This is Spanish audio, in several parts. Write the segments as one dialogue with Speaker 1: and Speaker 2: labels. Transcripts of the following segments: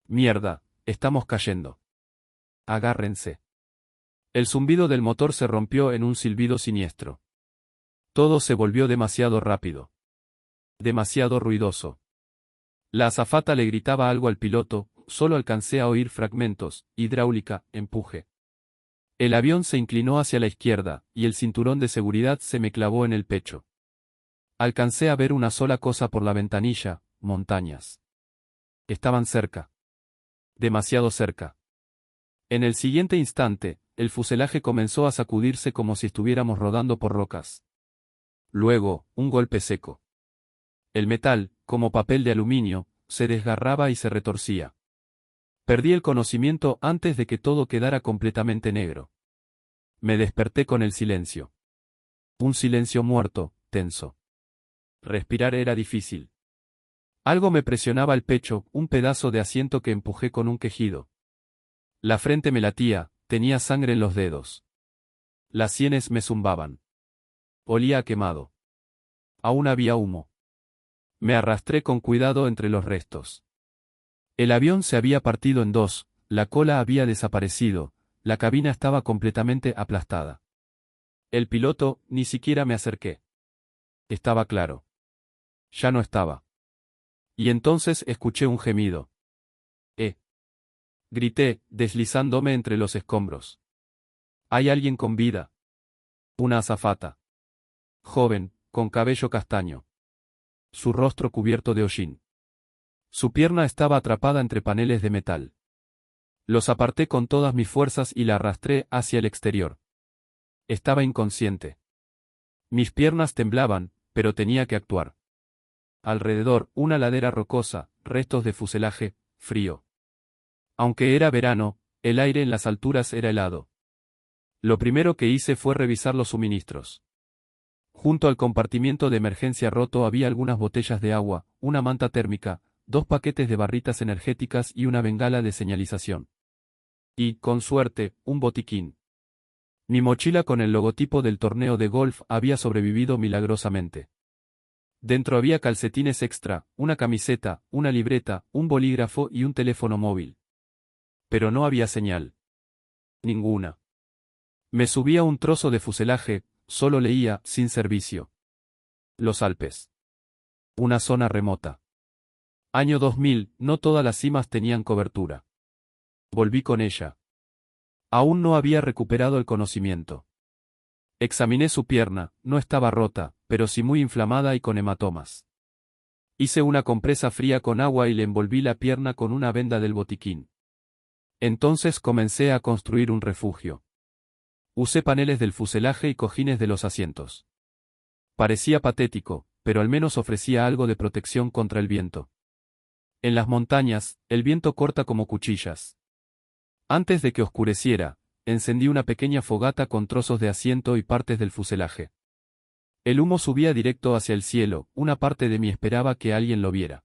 Speaker 1: Mierda, estamos cayendo. Agárrense. El zumbido del motor se rompió en un silbido siniestro. Todo se volvió demasiado rápido. Demasiado ruidoso. La azafata le gritaba algo al piloto, solo alcancé a oír fragmentos: hidráulica, empuje. El avión se inclinó hacia la izquierda, y el cinturón de seguridad se me clavó en el pecho. Alcancé a ver una sola cosa por la ventanilla: montañas. Estaban cerca. Demasiado cerca. En el siguiente instante, el fuselaje comenzó a sacudirse como si estuviéramos rodando por rocas. Luego, un golpe seco. El metal, como papel de aluminio, se desgarraba y se retorcía. Perdí el conocimiento antes de que todo quedara completamente negro. Me desperté con el silencio. Un silencio muerto, tenso. Respirar era difícil. Algo me presionaba el pecho, un pedazo de asiento que empujé con un quejido. La frente me latía, tenía sangre en los dedos. Las sienes me zumbaban. Olía a quemado. Aún había humo. Me arrastré con cuidado entre los restos. El avión se había partido en dos, la cola había desaparecido, la cabina estaba completamente aplastada. El piloto, ni siquiera me acerqué. Estaba claro. Ya no estaba. Y entonces escuché un gemido. Grité, deslizándome entre los escombros. Hay alguien con vida. Una azafata. Joven, con cabello castaño. Su rostro cubierto de hollín. Su pierna estaba atrapada entre paneles de metal. Los aparté con todas mis fuerzas y la arrastré hacia el exterior. Estaba inconsciente. Mis piernas temblaban, pero tenía que actuar. Alrededor, una ladera rocosa, restos de fuselaje, frío. Aunque era verano, el aire en las alturas era helado. Lo primero que hice fue revisar los suministros. Junto al compartimiento de emergencia roto había algunas botellas de agua, una manta térmica, 2 paquetes de barritas energéticas y una bengala de señalización. Y, con suerte, un botiquín. Mi mochila con el logotipo del torneo de golf había sobrevivido milagrosamente. Dentro había calcetines extra, una camiseta, una libreta, un bolígrafo y un teléfono móvil. Pero no había señal. Ninguna. Me subí a un trozo de fuselaje, solo leía, sin servicio. Los Alpes. Una zona remota. Año 2000, no todas las cimas tenían cobertura. Volví con ella. Aún no había recuperado el conocimiento. Examiné su pierna, no estaba rota, pero sí muy inflamada y con hematomas. Hice una compresa fría con agua y le envolví la pierna con una venda del botiquín. Entonces comencé a construir un refugio. Usé paneles del fuselaje y cojines de los asientos. Parecía patético, pero al menos ofrecía algo de protección contra el viento. En las montañas, el viento corta como cuchillas. Antes de que oscureciera, encendí una pequeña fogata con trozos de asiento y partes del fuselaje. El humo subía directo hacia el cielo, una parte de mí esperaba que alguien lo viera.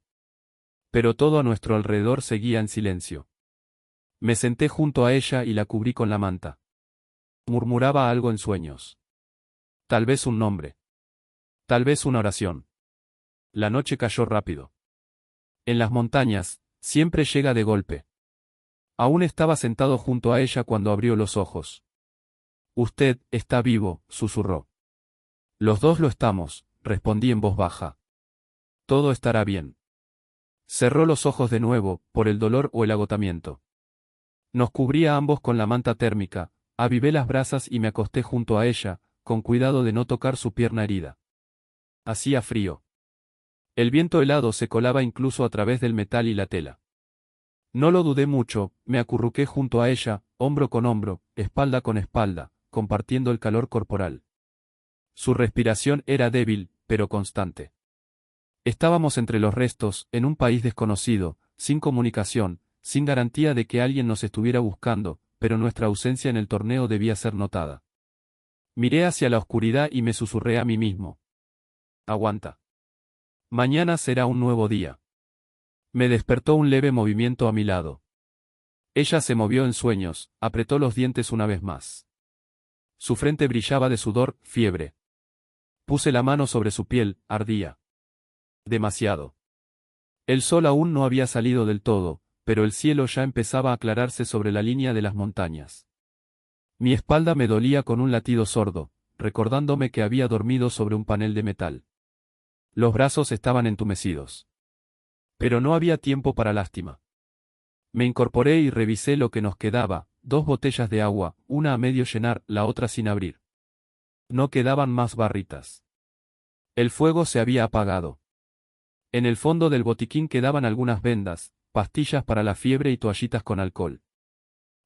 Speaker 1: Pero todo a nuestro alrededor seguía en silencio. Me senté junto a ella y la cubrí con la manta. Murmuraba algo en sueños. Tal vez un nombre. Tal vez una oración. La noche cayó rápido. En las montañas, siempre llega de golpe. Aún estaba sentado junto a ella cuando abrió los ojos. Usted está vivo, susurró. Los dos lo estamos, respondí en voz baja. Todo estará bien. Cerró los ojos de nuevo, por el dolor o el agotamiento. Nos cubría a ambos con la manta térmica, avivé las brasas y me acosté junto a ella, con cuidado de no tocar su pierna herida. Hacía frío. El viento helado se colaba incluso a través del metal y la tela. No lo dudé mucho, me acurruqué junto a ella, hombro con hombro, espalda con espalda, compartiendo el calor corporal. Su respiración era débil, pero constante. Estábamos entre los restos, en un país desconocido, sin comunicación, sin garantía de que alguien nos estuviera buscando, pero nuestra ausencia en el torneo debía ser notada. Miré hacia la oscuridad y me susurré a mí mismo. Aguanta. Mañana será un nuevo día. Me despertó un leve movimiento a mi lado. Ella se movió en sueños, apretó los dientes una vez más. Su frente brillaba de sudor, fiebre. Puse la mano sobre su piel, ardía. Demasiado. El sol aún no había salido del todo, pero el cielo ya empezaba a aclararse sobre la línea de las montañas. Mi espalda me dolía con un latido sordo, recordándome que había dormido sobre un panel de metal. Los brazos estaban entumecidos. Pero no había tiempo para lástima. Me incorporé y revisé lo que nos quedaba, 2 botellas de agua, una a medio llenar, la otra sin abrir. No quedaban más barritas. El fuego se había apagado. En el fondo del botiquín quedaban algunas vendas, pastillas para la fiebre y toallitas con alcohol.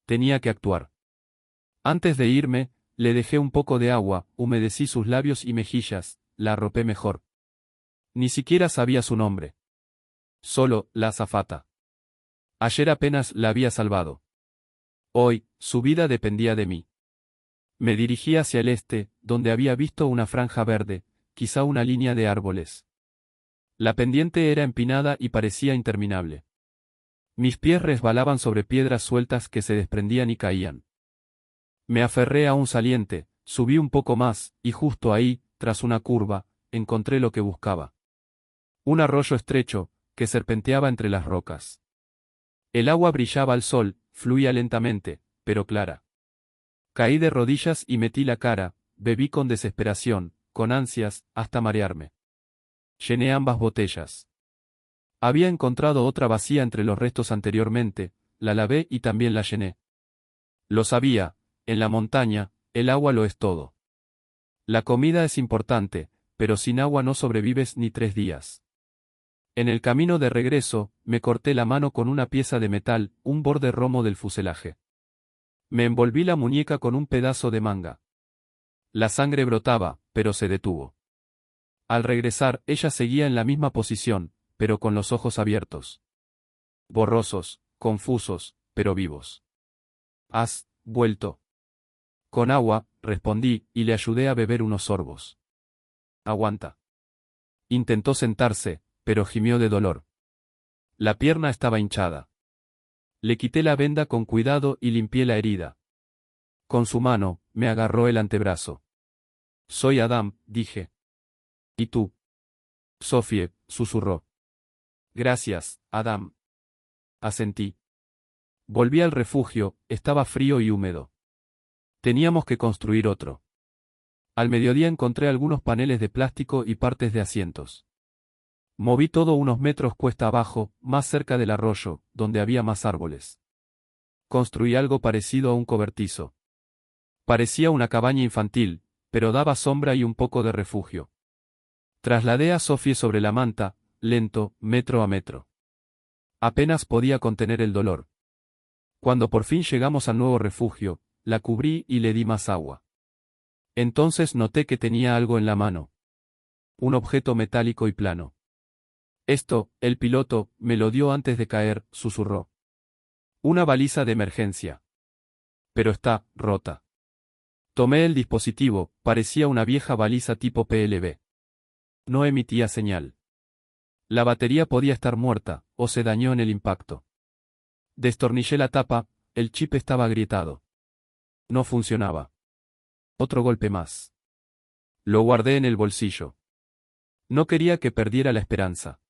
Speaker 1: Tenía que actuar. Antes de irme, le dejé un poco de agua, humedecí sus labios y mejillas, la arropé mejor. Ni siquiera sabía su nombre. Solo, la azafata. Ayer apenas la había salvado. Hoy, su vida dependía de mí. Me dirigí hacia el este, donde había visto una franja verde, quizá una línea de árboles. La pendiente era empinada y parecía interminable. Mis pies resbalaban sobre piedras sueltas que se desprendían y caían. Me aferré a un saliente, subí un poco más, y justo ahí, tras una curva, encontré lo que buscaba. Un arroyo estrecho, que serpenteaba entre las rocas. El agua brillaba al sol, fluía lentamente, pero clara. Caí de rodillas y metí la cara, bebí con desesperación, con ansias, hasta marearme. Llené ambas botellas. Había encontrado otra vacía entre los restos anteriormente, la lavé y también la llené. Lo sabía, en la montaña, el agua lo es todo. La comida es importante, pero sin agua no sobrevives ni 3 días. En el camino de regreso, me corté la mano con una pieza de metal, un borde romo del fuselaje. Me envolví la muñeca con un pedazo de manga. La sangre brotaba, pero se detuvo. Al regresar, ella seguía en la misma posición, pero con los ojos abiertos. Borrosos, confusos, pero vivos. ¿Has vuelto? Con agua, respondí, y le ayudé a beber unos sorbos. Aguanta. Intentó sentarse, pero gimió de dolor. La pierna estaba hinchada. Le quité la venda con cuidado y limpié la herida. Con su mano, me agarró el antebrazo. Soy Adam, dije. ¿Y tú? Sophie, susurró. Gracias, Adam. Asentí. Volví al refugio, estaba frío y húmedo. Teníamos que construir otro. Al mediodía encontré algunos paneles de plástico y partes de asientos. Moví todo unos metros cuesta abajo, más cerca del arroyo, donde había más árboles. Construí algo parecido a un cobertizo. Parecía una cabaña infantil, pero daba sombra y un poco de refugio. Trasladé a Sophie sobre la manta, lento, metro a metro. Apenas podía contener el dolor. Cuando por fin llegamos al nuevo refugio, la cubrí y le di más agua. Entonces noté que tenía algo en la mano. Un objeto metálico y plano. Esto, el piloto, me lo dio antes de caer, susurró. Una baliza de emergencia. Pero está rota. Tomé el dispositivo, parecía una vieja baliza tipo PLB. No emitía señal. La batería podía estar muerta, o se dañó en el impacto. Destornillé la tapa, el chip estaba agrietado. No funcionaba. Otro golpe más. Lo guardé en el bolsillo. No quería que perdiera la esperanza.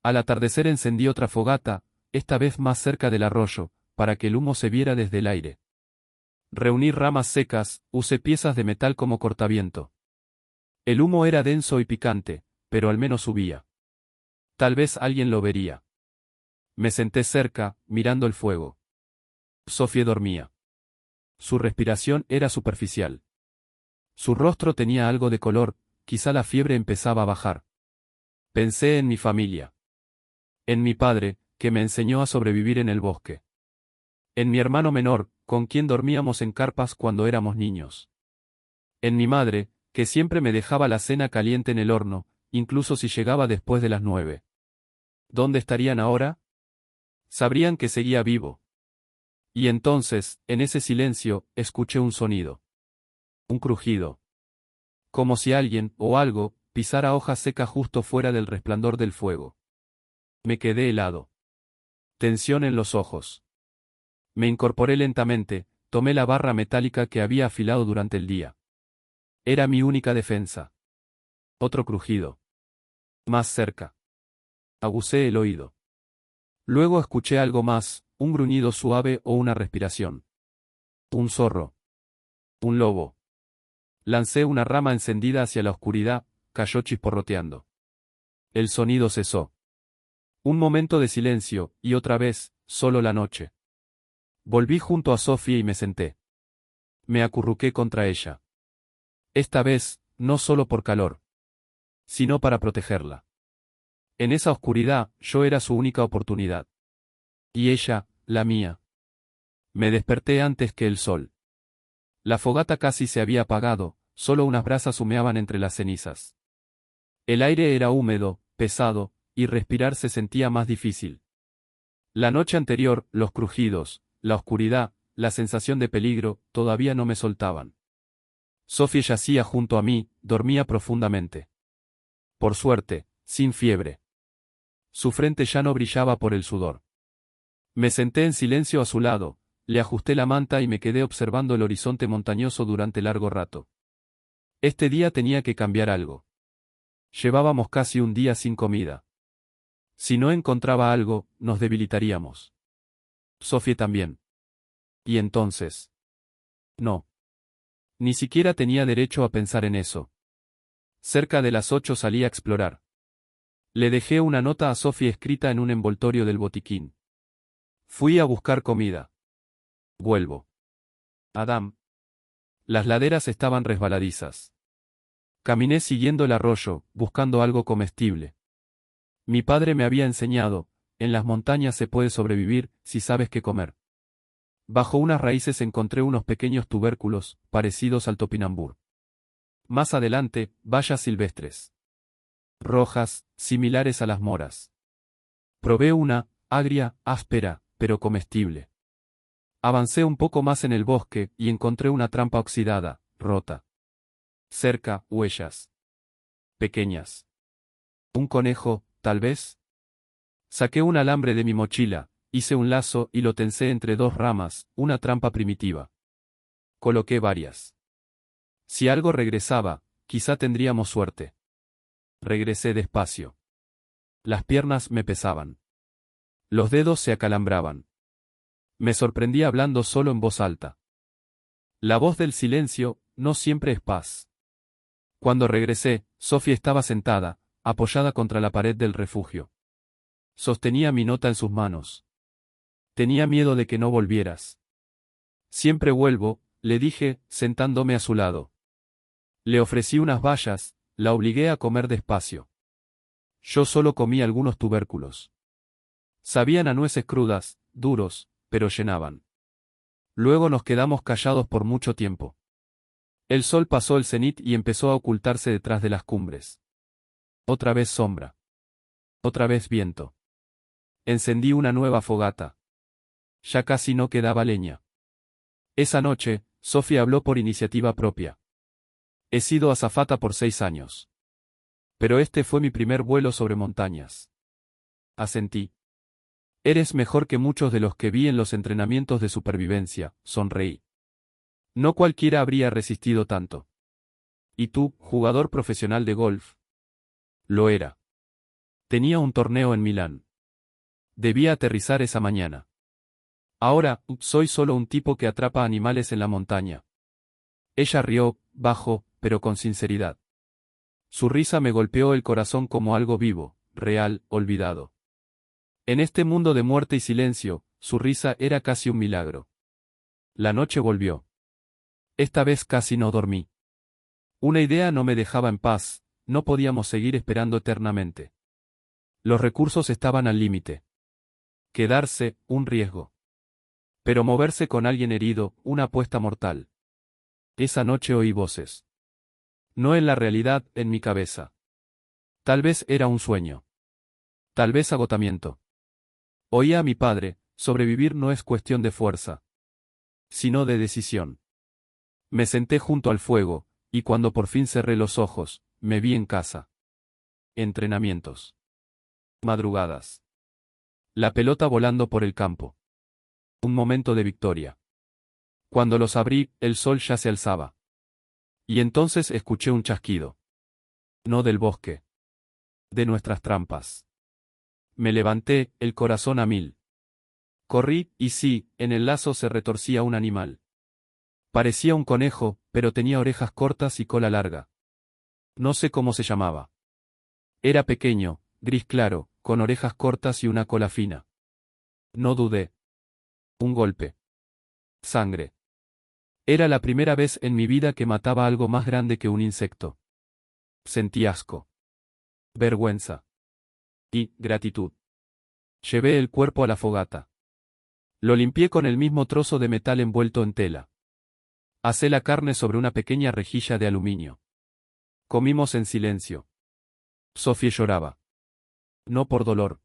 Speaker 1: Al atardecer encendí otra fogata, esta vez más cerca del arroyo, para que el humo se viera desde el aire. Reuní ramas secas, usé piezas de metal como cortaviento. El humo era denso y picante, pero al menos subía. Tal vez alguien lo vería. Me senté cerca, mirando el fuego. Sophie dormía. Su respiración era superficial. Su rostro tenía algo de color, quizá la fiebre empezaba a bajar. Pensé en mi familia. En mi padre, que me enseñó a sobrevivir en el bosque. En mi hermano menor, con quien dormíamos en carpas cuando éramos niños. En mi madre, que siempre me dejaba la cena caliente en el horno, incluso si llegaba después de las 9. ¿Dónde estarían ahora? Sabrían que seguía vivo. Y entonces, en ese silencio, escuché un sonido. Un crujido. Como si alguien, o algo, pisara hoja seca justo fuera del resplandor del fuego. Me quedé helado. Tensión en los ojos. Me incorporé lentamente, tomé la barra metálica que había afilado durante el día. Era mi única defensa. Otro crujido. Más cerca. Aguzé el oído. Luego escuché algo más, un gruñido suave o una respiración. Un zorro. Un lobo. Lancé una rama encendida hacia la oscuridad, cayó chisporroteando. El sonido cesó. Un momento de silencio, y otra vez, solo la noche. Volví junto a Sofía y me senté. Me acurruqué contra ella. Esta vez, no solo por calor, sino para protegerla. En esa oscuridad, yo era su única oportunidad. Y ella, la mía. Me desperté antes que el sol. La fogata casi se había apagado, solo unas brasas humeaban entre las cenizas. El aire era húmedo, pesado, y respirar se sentía más difícil. La noche anterior, los crujidos, la oscuridad, la sensación de peligro, todavía no me soltaban. Sophie yacía junto a mí, dormía profundamente. Por suerte, sin fiebre. Su frente ya no brillaba por el sudor. Me senté en silencio a su lado, le ajusté la manta y me quedé observando el horizonte montañoso durante largo rato. Este día tenía que cambiar algo. Llevábamos casi un día sin comida. Si no encontraba algo, nos debilitaríamos. Sophie también. Y entonces. No. Ni siquiera tenía derecho a pensar en eso. Cerca de las 8 salí a explorar. Le dejé una nota a Sophie escrita en un envoltorio del botiquín. Fui a buscar comida. Vuelvo. Adam. Las laderas estaban resbaladizas. Caminé siguiendo el arroyo, buscando algo comestible. Mi padre me había enseñado, en las montañas se puede sobrevivir, si sabes qué comer. Bajo unas raíces encontré unos pequeños tubérculos, parecidos al topinambur. Más adelante, bayas silvestres. Rojas, similares a las moras. Probé una, agria, áspera, pero comestible. Avancé un poco más en el bosque, y encontré una trampa oxidada, rota. Cerca, huellas. Pequeñas. Un conejo, tal vez. Saqué un alambre de mi mochila, hice un lazo y lo tensé entre dos ramas, una trampa primitiva. Coloqué varias. Si algo regresaba, quizá tendríamos suerte. Regresé despacio. Las piernas me pesaban. Los dedos se acalambraban. Me sorprendí hablando solo en voz alta. La voz del silencio, no siempre es paz. Cuando regresé, Sophie estaba sentada, apoyada contra la pared del refugio. Sostenía mi nota en sus manos. Tenía miedo de que no volvieras. Siempre vuelvo, le dije, sentándome a su lado. Le ofrecí unas bayas, la obligué a comer despacio. Yo solo comí algunos tubérculos. Sabían a nueces crudas, duros, pero llenaban. Luego nos quedamos callados por mucho tiempo. El sol pasó el cenit y empezó a ocultarse detrás de las cumbres. Otra vez sombra. Otra vez viento. Encendí una nueva fogata. Ya casi no quedaba leña. Esa noche, Sophie habló por iniciativa propia. He sido azafata por 6 años. Pero este fue mi primer vuelo sobre montañas. Asentí. Eres mejor que muchos de los que vi en los entrenamientos de supervivencia, sonreí. No cualquiera habría resistido tanto. ¿Y tú, jugador profesional de golf? Lo era. Tenía un torneo en Milán. Debía aterrizar esa mañana. Ahora, soy solo un tipo que atrapa animales en la montaña. Ella rió, bajo, pero con sinceridad. Su risa me golpeó el corazón como algo vivo, real, olvidado. En este mundo de muerte y silencio, su risa era casi un milagro. La noche volvió. Esta vez casi no dormí. Una idea no me dejaba en paz, no podíamos seguir esperando eternamente. Los recursos estaban al límite. Quedarse, un riesgo. Pero moverse con alguien herido, una apuesta mortal. Esa noche oí voces. No en la realidad, en mi cabeza. Tal vez era un sueño. Tal vez agotamiento. Oía a mi padre, sobrevivir no es cuestión de fuerza, sino de decisión. Me senté junto al fuego, y cuando por fin cerré los ojos, me vi en casa. Entrenamientos. Madrugadas. La pelota volando por el campo. Un momento de victoria. Cuando los abrí, el sol ya se alzaba. Y entonces escuché un chasquido. No del bosque. De nuestras trampas. Me levanté, el corazón a mil. Corrí, y sí, en el lazo se retorcía un animal. Parecía un conejo, pero tenía orejas cortas y cola larga. No sé cómo se llamaba. Era pequeño, gris claro, con orejas cortas y una cola fina. No dudé. Un golpe. Sangre. Era la primera vez en mi vida que mataba algo más grande que un insecto. Sentí asco. Vergüenza. Y gratitud. Llevé el cuerpo a la fogata. Lo limpié con el mismo trozo de metal envuelto en tela. Asé la carne sobre una pequeña rejilla de aluminio. Comimos en silencio. Sophie lloraba. No por dolor,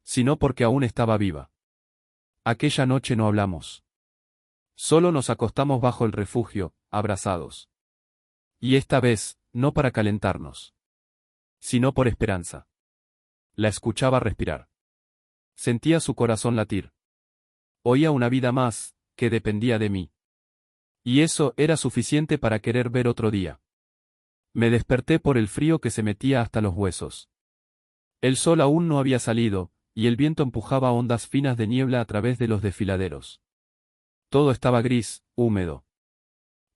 Speaker 1: sino porque aún estaba viva. Aquella noche no hablamos. Solo nos acostamos bajo el refugio, abrazados. Y esta vez, no para calentarnos, sino por esperanza. La escuchaba respirar. Sentía su corazón latir. Oía una vida más, que dependía de mí. Y eso era suficiente para querer ver otro día. Me desperté por el frío que se metía hasta los huesos. El sol aún no había salido, y el viento empujaba ondas finas de niebla a través de los desfiladeros. Todo estaba gris, húmedo.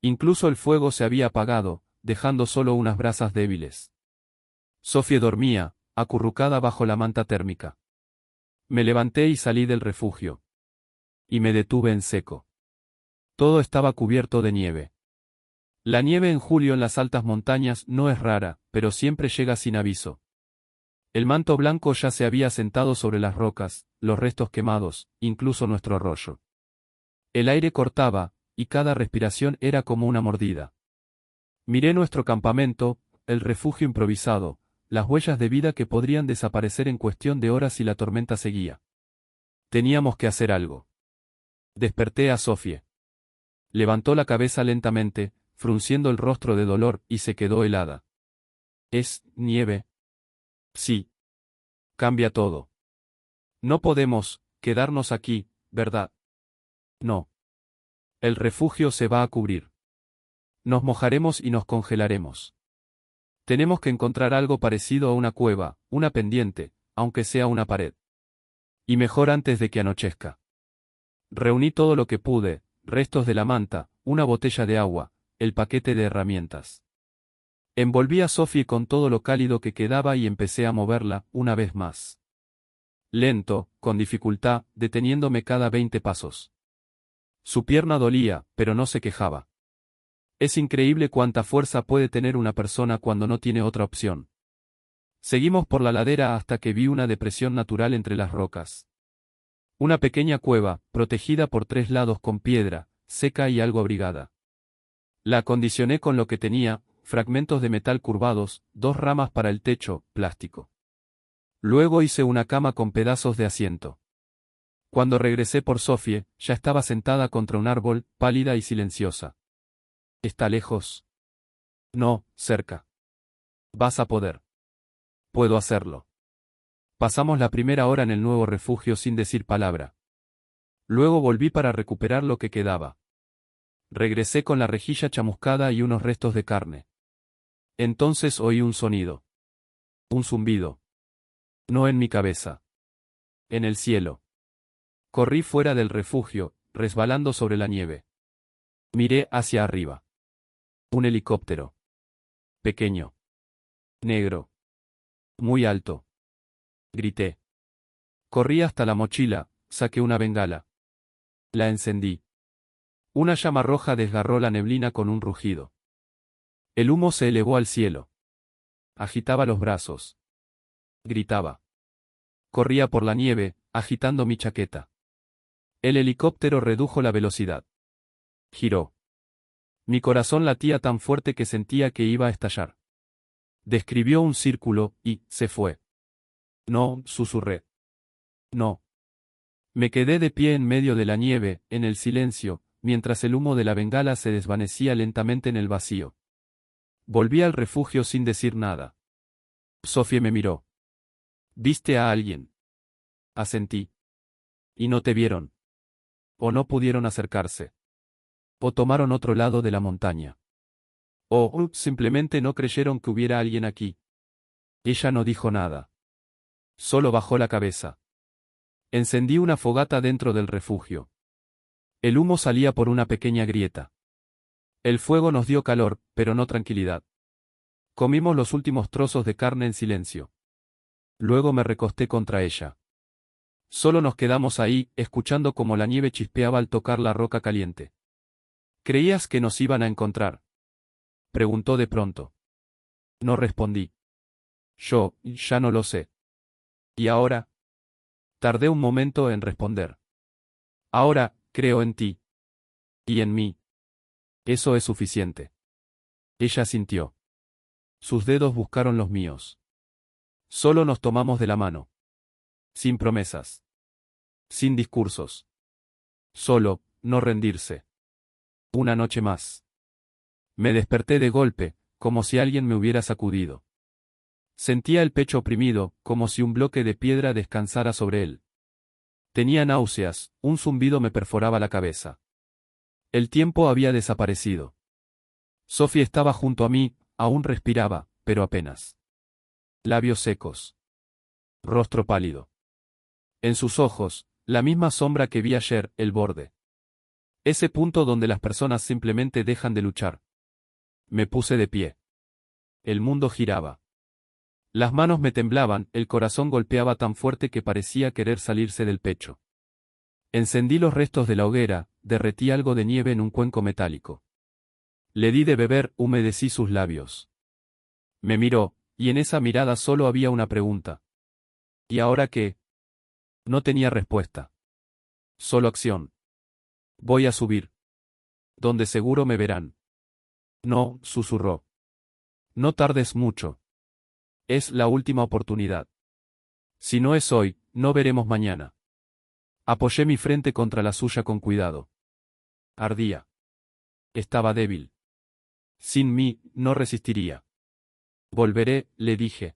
Speaker 1: Incluso el fuego se había apagado, dejando solo unas brasas débiles. Sophie dormía, acurrucada bajo la manta térmica. Me levanté y salí del refugio. Y me detuve en seco. Todo estaba cubierto de nieve. La nieve en julio en las altas montañas no es rara, pero siempre llega sin aviso. El manto blanco ya se había sentado sobre las rocas, los restos quemados, incluso nuestro arroyo. El aire cortaba, y cada respiración era como una mordida. Miré nuestro campamento, el refugio improvisado, las huellas de vida que podrían desaparecer en cuestión de horas si la tormenta seguía. Teníamos que hacer algo. Desperté a Sophie. Levantó la cabeza lentamente, frunciendo el rostro de dolor, y se quedó helada. ¿Es nieve? Sí. Cambia todo. No podemos quedarnos aquí, ¿verdad? No. El refugio se va a cubrir. Nos mojaremos y nos congelaremos. Tenemos que encontrar algo parecido a una cueva, una pendiente, aunque sea una pared. Y mejor antes de que anochezca. Reuní todo lo que pude, restos de la manta, una botella de agua, el paquete de herramientas. Envolví a Sophie con todo lo cálido que quedaba y empecé a moverla, una vez más. Lento, con dificultad, deteniéndome cada 20 pasos. Su pierna dolía, pero no se quejaba. Es increíble cuánta fuerza puede tener una persona cuando no tiene otra opción. Seguimos por la ladera hasta que vi una depresión natural entre las rocas. Una pequeña cueva, protegida por 3 lados con piedra, seca y algo abrigada. La acondicioné con lo que tenía, fragmentos de metal curvados, 2 ramas para el techo, plástico. Luego hice una cama con pedazos de asiento. Cuando regresé por Sophie, ya estaba sentada contra un árbol, pálida y silenciosa. ¿Está lejos? No, cerca. Vas a poder. Puedo hacerlo. Pasamos la primera hora en el nuevo refugio sin decir palabra. Luego volví para recuperar lo que quedaba. Regresé con la rejilla chamuscada y unos restos de carne. Entonces oí un sonido. Un zumbido. No en mi cabeza. En el cielo. Corrí fuera del refugio, resbalando sobre la nieve. Miré hacia arriba. Un helicóptero. Pequeño. Negro. Muy alto. Grité. Corrí hasta la mochila, saqué una bengala. La encendí. Una llama roja desgarró la neblina con un rugido. El humo se elevó al cielo. Agitaba los brazos. Gritaba. Corría por la nieve, agitando mi chaqueta. El helicóptero redujo la velocidad. Giró. Mi corazón latía tan fuerte que sentía que iba a estallar. Describió un círculo, y se fue. No, susurré. No. Me quedé de pie en medio de la nieve, en el silencio, mientras el humo de la bengala se desvanecía lentamente en el vacío. Volví al refugio sin decir nada. Sophie me miró. ¿Viste a alguien? Asentí. ¿Y no te vieron? ¿O no pudieron acercarse? ¿O tomaron otro lado de la montaña? ¿O simplemente no creyeron que hubiera alguien aquí? Ella no dijo nada. Solo bajó la cabeza. Encendí una fogata dentro del refugio. El humo salía por una pequeña grieta. El fuego nos dio calor, pero no tranquilidad. Comimos los últimos trozos de carne en silencio. Luego me recosté contra ella. Solo nos quedamos ahí, escuchando cómo la nieve chispeaba al tocar la roca caliente. ¿Creías que nos iban a encontrar?, preguntó de pronto. No respondí. Yo, ya no lo sé. ¿Y ahora? Tardé un momento en responder. Ahora, creo en ti. Y en mí. Eso es suficiente. Ella sintió. Sus dedos buscaron los míos. Solo nos tomamos de la mano. Sin promesas. Sin discursos. Solo, no rendirse. Una noche más. Me desperté de golpe, como si alguien me hubiera sacudido. Sentía el pecho oprimido, como si un bloque de piedra descansara sobre él. Tenía náuseas, un zumbido me perforaba la cabeza. El tiempo había desaparecido. Sophie estaba junto a mí, aún respiraba, pero apenas. Labios secos. Rostro pálido. En sus ojos, la misma sombra que vi ayer, el borde. Ese punto donde las personas simplemente dejan de luchar. Me puse de pie. El mundo giraba. Las manos me temblaban, el corazón golpeaba tan fuerte que parecía querer salirse del pecho. Encendí los restos de la hoguera, derretí algo de nieve en un cuenco metálico. Le di de beber, humedecí sus labios. Me miró, y en esa mirada solo había una pregunta. ¿Y ahora qué? No tenía respuesta. Solo acción. Voy a subir. Donde seguro me verán. No, susurró. No tardes mucho. Es la última oportunidad. Si no es hoy, no veremos mañana. Apoyé mi frente contra la suya con cuidado. Ardía. Estaba débil. Sin mí, no resistiría. Volveré, le dije.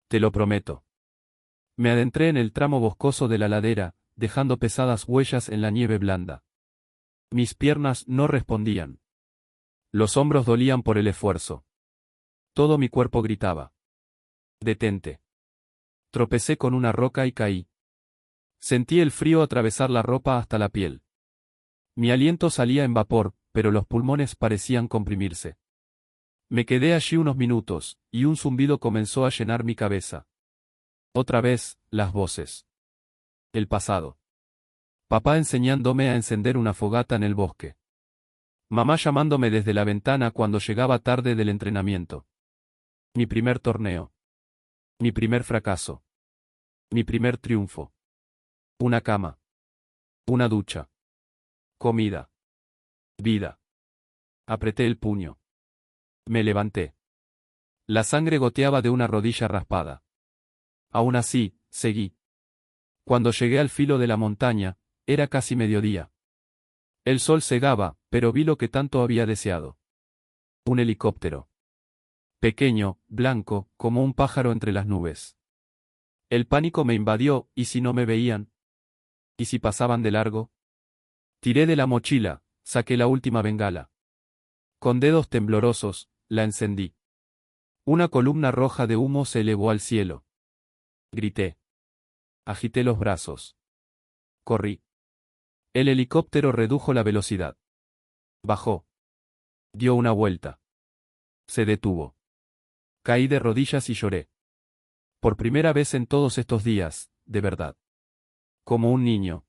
Speaker 1: Te lo prometo. Me adentré en el tramo boscoso de la ladera, dejando pesadas huellas en la nieve blanda. Mis piernas no respondían. Los hombros dolían por el esfuerzo. Todo mi cuerpo gritaba. Detente. Tropecé con una roca y caí. Sentí el frío atravesar la ropa hasta la piel. Mi aliento salía en vapor, pero los pulmones parecían comprimirse. Me quedé allí unos minutos, y un zumbido comenzó a llenar mi cabeza. Otra vez, las voces. El pasado. Papá enseñándome a encender una fogata en el bosque. Mamá llamándome desde la ventana cuando llegaba tarde del entrenamiento. Mi primer torneo. Mi primer fracaso. Mi primer triunfo. Una cama. Una ducha. Comida. Vida. Apreté el puño. Me levanté. La sangre goteaba de una rodilla raspada. Aún así, seguí. Cuando llegué al filo de la montaña, era casi mediodía. El sol cegaba, pero vi lo que tanto había deseado. Un helicóptero. Pequeño, blanco, como un pájaro entre las nubes. El pánico me invadió, ¿y si no me veían? ¿Y si pasaban de largo? Tiré de la mochila, saqué la última bengala. Con dedos temblorosos, la encendí. Una columna roja de humo se elevó al cielo. Grité. Agité los brazos. Corrí. El helicóptero redujo la velocidad. Bajó. Dio una vuelta. Se detuvo. Caí de rodillas y lloré. Por primera vez en todos estos días, de verdad. Como un niño.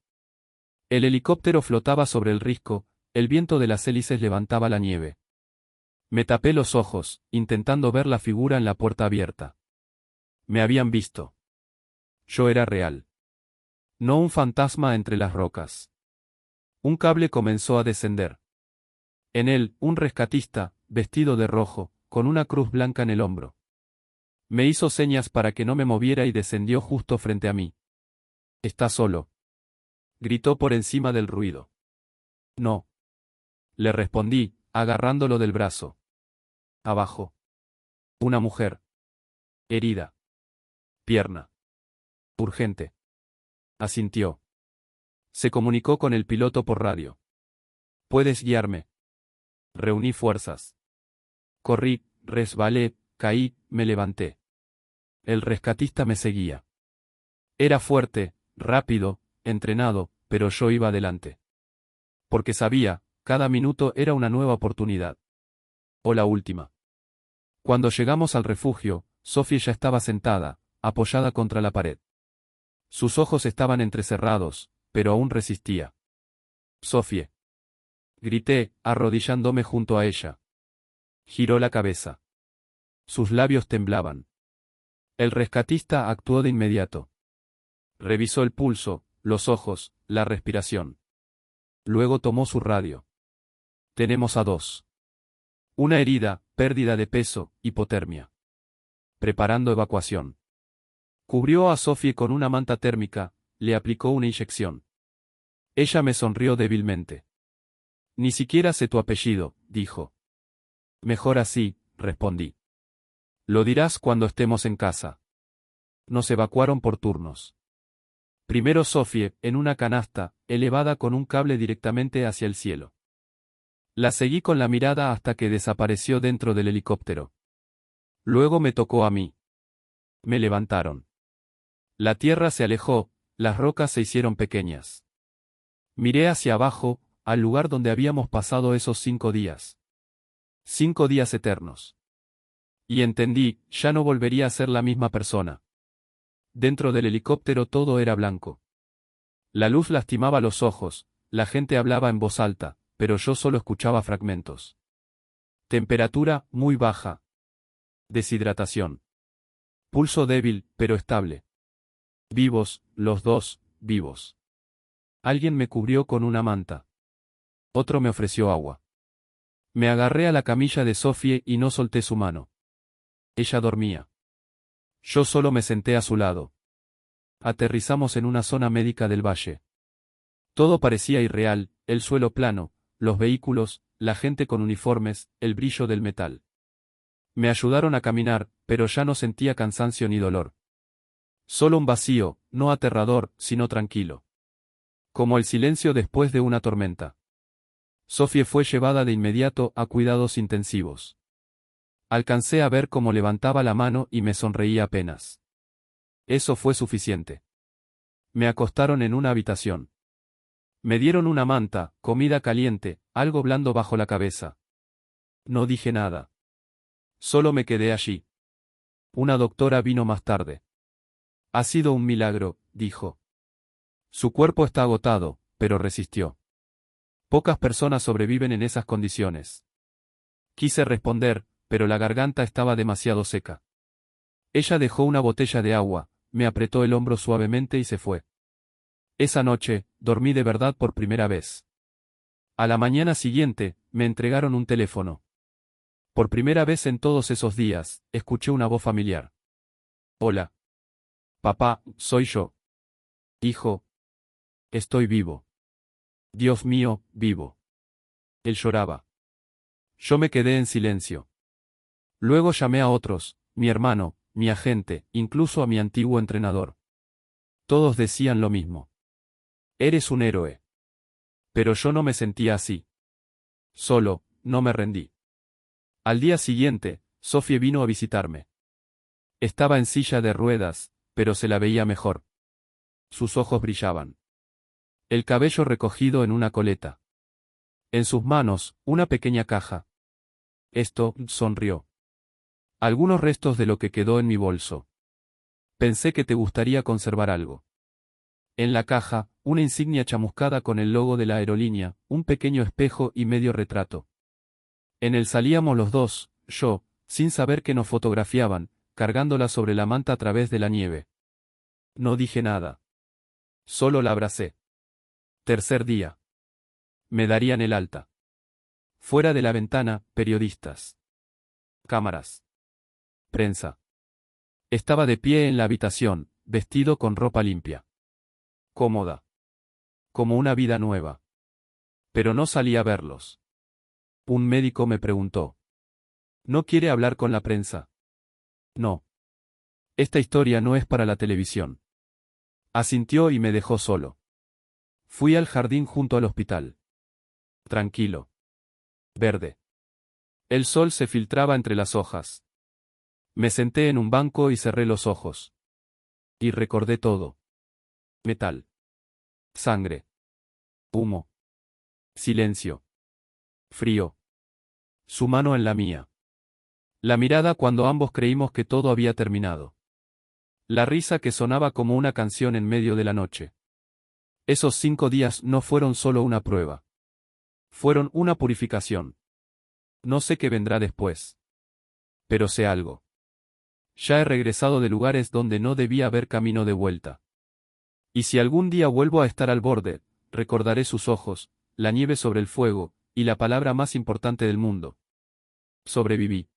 Speaker 1: El helicóptero flotaba sobre el risco, el viento de las hélices levantaba la nieve. Me tapé los ojos, intentando ver la figura en la puerta abierta. Me habían visto. Yo era real. No un fantasma entre las rocas. Un cable comenzó a descender. En él, un rescatista, vestido de rojo, con una cruz blanca en el hombro. Me hizo señas para que no me moviera y descendió justo frente a mí. «¿Está solo?», gritó por encima del ruido. «No», le respondí, agarrándolo del brazo. Abajo. Una mujer. Herida. Pierna. Urgente. Asintió. Se comunicó con el piloto por radio. «¿Puedes guiarme?». Reuní fuerzas. Corrí, resbalé, caí, me levanté. El rescatista me seguía. Era fuerte, rápido, entrenado, pero yo iba adelante. Porque sabía, cada minuto era una nueva oportunidad. O la última. Cuando llegamos al refugio, Sophie ya estaba sentada, apoyada contra la pared. Sus ojos estaban entrecerrados, pero aún resistía. Sophie. Grité, arrodillándome junto a ella. Giró la cabeza. Sus labios temblaban. El rescatista actuó de inmediato. Revisó el pulso, los ojos, la respiración. Luego tomó su radio. Tenemos a 2. Una herida, pérdida de peso, hipotermia. Preparando evacuación. Cubrió a Sophie con una manta térmica, le aplicó una inyección. Ella me sonrió débilmente. Ni siquiera sé tu apellido, dijo. Mejor así, respondí. Lo dirás cuando estemos en casa. Nos evacuaron por turnos. Primero Sophie, en una canasta, elevada con un cable directamente hacia el cielo. La seguí con la mirada hasta que desapareció dentro del helicóptero. Luego me tocó a mí. Me levantaron. La tierra se alejó, las rocas se hicieron pequeñas. Miré hacia abajo, al lugar donde habíamos pasado esos 5 días. 5 días eternos. Y entendí, ya no volvería a ser la misma persona. Dentro del helicóptero todo era blanco. La luz lastimaba los ojos, la gente hablaba en voz alta, pero yo solo escuchaba fragmentos. Temperatura, muy baja. Deshidratación. Pulso débil, pero estable. Vivos, los 2, vivos. Alguien me cubrió con una manta. Otro me ofreció agua. Me agarré a la camilla de Sophie y no solté su mano. Ella dormía. Yo solo me senté a su lado. Aterrizamos en una zona médica del valle. Todo parecía irreal, el suelo plano, los vehículos, la gente con uniformes, el brillo del metal. Me ayudaron a caminar, pero ya no sentía cansancio ni dolor. Solo un vacío, no aterrador, sino tranquilo. Como el silencio después de una tormenta. Sophie fue llevada de inmediato a cuidados intensivos. Alcancé a ver cómo levantaba la mano y me sonreía apenas. Eso fue suficiente. Me acostaron en una habitación. Me dieron una manta, comida caliente, algo blando bajo la cabeza. No dije nada. Solo me quedé allí. Una doctora vino más tarde. Ha sido un milagro, dijo. Su cuerpo está agotado, pero resistió. Pocas personas sobreviven en esas condiciones. Quise responder, pero la garganta estaba demasiado seca. Ella dejó una botella de agua, me apretó el hombro suavemente y se fue. Esa noche, dormí de verdad por primera vez. A la mañana siguiente, me entregaron un teléfono. Por primera vez en todos esos días, escuché una voz familiar. Hola. Papá, soy yo. Hijo. Estoy vivo. Dios mío, vivo. Él lloraba. Yo me quedé en silencio. Luego llamé a otros, mi hermano, mi agente, incluso a mi antiguo entrenador. Todos decían lo mismo. Eres un héroe. Pero yo no me sentía así. Solo, no me rendí. Al día siguiente, Sophie vino a visitarme. Estaba en silla de ruedas, pero se la veía mejor. Sus ojos brillaban. El cabello recogido en una coleta. En sus manos, una pequeña caja. Esto, sonrió. Algunos restos de lo que quedó en mi bolso. Pensé que te gustaría conservar algo. En la caja, una insignia chamuscada con el logo de la aerolínea, un pequeño espejo y medio retrato. En él salíamos los dos, yo, sin saber que nos fotografiaban, cargándola sobre la manta a través de la nieve. No dije nada. Solo la abracé. Tercer día. Me darían el alta. Fuera de la ventana, periodistas. Cámaras. Prensa. Estaba de pie en la habitación, vestido con ropa limpia. Cómoda. Como una vida nueva. Pero no salí a verlos. Un médico me preguntó. ¿No quiere hablar con la prensa? No. Esta historia no es para la televisión. Asintió y me dejó solo. Fui al jardín junto al hospital. Tranquilo. Verde. El sol se filtraba entre las hojas. Me senté en un banco y cerré los ojos. Y recordé todo. Metal. Sangre. Humo. Silencio. Frío. Su mano en la mía. La mirada cuando ambos creímos que todo había terminado. La risa que sonaba como una canción en medio de la noche. Esos 5 días no fueron solo una prueba. Fueron una purificación. No sé qué vendrá después. Pero sé algo. Ya he regresado de lugares donde no debía haber camino de vuelta. Y si algún día vuelvo a estar al borde, recordaré sus ojos, la nieve sobre el fuego, y la palabra más importante del mundo. Sobreviví.